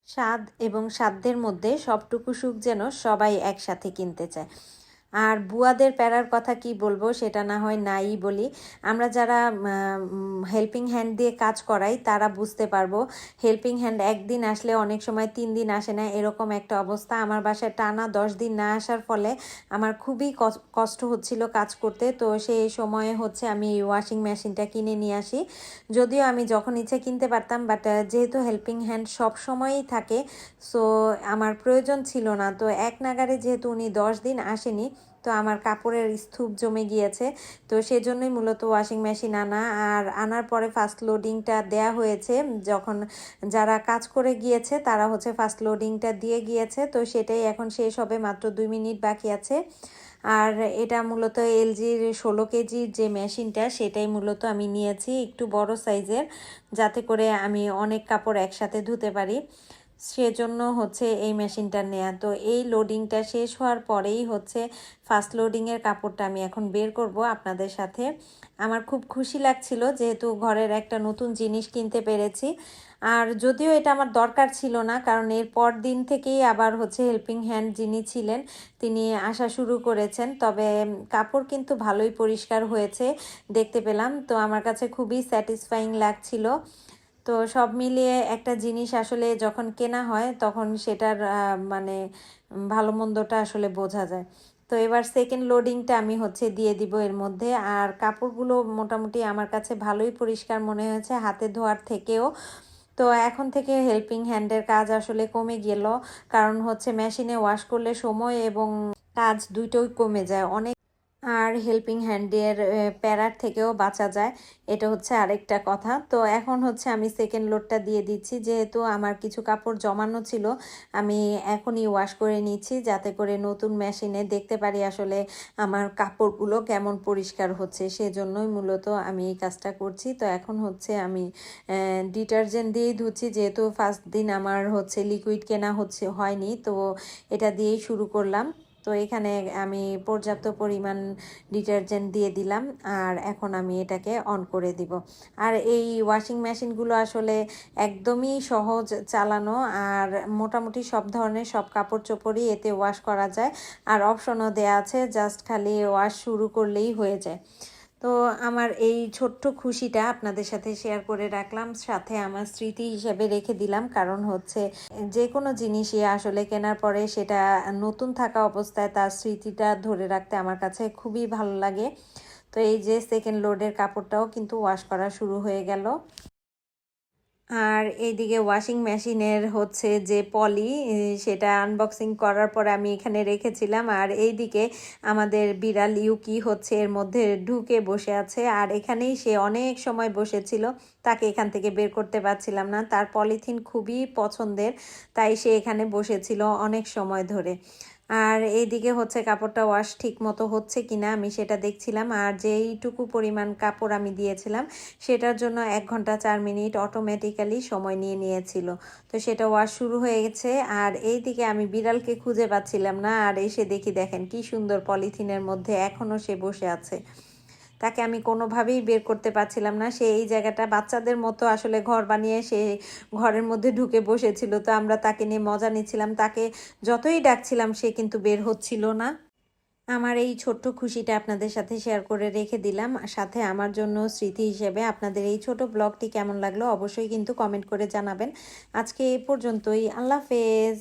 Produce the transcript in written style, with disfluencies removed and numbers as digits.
স্বাদ এবং সাধ্যের মধ্যে সবটুকু সুখ যেন সবাই একসাথে কিনতে চায়। আর বুয়াদের প্যারার কথা কি বলবো, সেটা না হয় নাই বলি। আমরা যারা হেল্পিং হ্যান্ড দিয়ে কাজ করাই তারা বুঝতে পারবো। হেল্পিং হ্যান্ড একদিন আসলে অনেক সময় 3 দিন আসে না, এরকম একটা অবস্থা। আমার বাসায় টানা 10 দিন না আসার ফলে আমার খুবই কষ্ট হচ্ছিল কাজ করতে। তো সেই সময়ে হচ্ছে আমি ওয়াশিং মেশিনটা কিনে নিয়ে আসি। যদিও আমি যখন ইচ্ছে কিনতে পারতাম, বাট যেহেতু হেল্পিং হ্যান্ড সব সময়ই থাকে, সো আমার প্রয়োজন ছিল না। তো এক নাগারে যেহেতু উনি 10 দিন আসেনি, তো আমার কাপড়ের স্তূপ জমে গিয়েছে। তো সেজন্যই মূলত ওয়াশিং মেশিন আনা। আর আনার পরে ফার্স্ট লোডিংটা দেয়া হয়েছে, যখন যারা কাজ করে গিয়েছে তারা হচ্ছে ফার্স্ট লোডিংটা দিয়ে গিয়েছে। তো সেটাই এখন শেষ হবে, মাত্র 2 মিনিট বাকি আছে। আর এটা মূলত এলজির 16 কেজির যে মেশিনটা, সেটাই মূলত আমি নিয়েছি একটু বড় সাইজের, যাতে করে আমি অনেক কাপড় একসাথে ধুতে পারি। সেজন্য হচ্ছে এই মেশিনটা নেয়া। তো এই লোডিংটা শেষ হওয়ার পরেই হচ্ছে ফার্স্ট লোডিংয়ের কাপড়টা আমি এখন বের করব আপনাদের সাথে। আমার খুব খুশি লাগছিল, যেহেতু ঘরের একটা নতুন জিনিস কিনতে পেরেছি। আর যদিও এটা আমার দরকার ছিল না, কারণ এর পর দিন থেকেই আবার হচ্ছে হেল্পিং হ্যান্ড যিনি ছিলেন তিনি আসা শুরু করেছেন। তবে কাপড় কিন্তু ভালোই পরিষ্কার হয়েছে দেখতে পেলাম। তো আমার কাছে খুবই স্যাটিসফাইং লাগছিল। তো সব মিলিয়ে একটা জিনিস আসলে যখন কেনা হয় তখন সেটার মানে ভালো মন্দটা আসলে বোঝা যায়। তো এবার সেকেন্ড লোডিংটা আমি হচ্ছে দিয়ে দিব এর মধ্যে। আর কাপড়গুলো মোটামুটি আমার কাছে ভালোই পরিষ্কার মনে হয়েছে হাতে ধোয়ার থেকেও। তো এখন থেকে হেল্পিং হ্যান্ডের কাজ আসলে কমে গেল, কারণ হচ্ছে মেশিনে ওয়াশ করলে সময় এবং কাজ দুটোই কমে যায় অনেক। আর হেল্পিং হ্যান্ডের প্যারার থেকেও বাঁচা যায়, এটা হচ্ছে আরেকটা কথা। তো এখন হচ্ছে আমি সেকেন্ড লোডটা দিয়ে দিচ্ছি, যেহেতু আমার কিছু কাপড় জমানো ছিল আমি এখনই ওয়াশ করে নিচ্ছি, যাতে করে নতুন মেশিনে দেখতে পারি আসলে আমার কাপড়গুলো কেমন পরিষ্কার হচ্ছে। সেজন্যই মূলত আমি এই কাজটা করছি। তো এখন হচ্ছে আমি ডিটারজেন্ট দিয়েই ধুচ্ছি, যেহেতু ফার্স্ট দিন আমার হচ্ছে লিকুইড কেনা হয়নি, তো এটা দিয়েই শুরু করলাম। তো এখানে আমি পর্যাপ্ত পরিমাণ ডিটারজেন্ট দিয়ে দিলাম, আর এখন আমি এটাকে অন করে দিব। আর এই ওয়াশিং মেশিনগুলো আসলে একদমই সহজ চালানো, আর মোটামুটি সব ধরনের সব কাপড় চোপড়ই এতে ওয়াশ করা যায়। আর অপশনও দেয়া আছে, জাস্ট খালি ওয়াশ শুরু করলেই হয়ে যায়। তো আমার এই ছোট্ট খুশিটা আপনাদের সাথে শেয়ার করে রাখলাম, সাথে আমার স্মৃতি হিসেবে রেখে দিলাম। কারণ হচ্ছে যে কোনো জিনিসই আসলে কেনার পরে সেটা নতুন থাকা অবস্থায় তার স্মৃতিটা ধরে রাখতে আমার কাছে খুবই ভালো লাগে। তো এই যে সেকেন্ড লোডের কাপড়টাও কিন্তু ওয়াশ করা শুরু হয়ে গেল। আর এইদিকে ওয়াশিং মেশিনের হচ্ছে যে পলি, সেটা আনবক্সিং করার পরে আমি এখানে রেখেছিলাম। আর এইদিকে আমাদের বিড়াল ইউকি হচ্ছে এর মধ্যে ঢুকে বসে আছে, আর এখানেই সে অনেক সময় বসেছিল। তাকে এখান থেকে বের করতে পারছিলাম না, তার পলিথিন খুবই পছন্দের, তাই সে এখানে বসেছিল অনেক সময় ধরে। আর এইদিকে হচ্ছে কাপড়টা ওয়াশ ঠিক মতো হচ্ছে কিনা আমি সেটা দেখছিলাম। আর যেইটুকু পরিমাণ কাপড় আমি দিয়েছিলাম সেটার জন্য 1 ঘন্টা 4 মিনিট অটোমেটিক্যালি সময় নিয়ে নিয়েছিল। তো সেটা ওয়াশ শুরু হয়ে গেছে। আর এইদিকে আমি বিড়ালকে খুঁজে পাচ্ছিলাম না, আর এসে দেখি দেখেন কি সুন্দর পলিথিনের মধ্যে এখনও সে বসে আছে। তাকে আমি কোনোভাবেই বের করতে পারছিলাম না। সে এই জায়গাটা বাচ্চাদের মতো আসলে ঘর বানিয়ে সে ঘরের মধ্যে ঢুকে বসেছিল। তো আমরা তাকে নিয়ে মজা নিচ্ছিলাম, তাকে যতই ডাকছিলাম সে কিন্তু বের হচ্ছিল না। আমার এই ছোট্ট খুশিটা আপনাদের সাথে শেয়ার করে রেখে দিলাম, সাথে আমার জন্য স্মৃতি হিসেবে। আপনাদের এই ছোট ব্লগটি কেমন লাগলো অবশ্যই কিন্তু কমেন্ট করে জানাবেন। আজকে এই পর্যন্তই, আল্লাহ হাফেজ।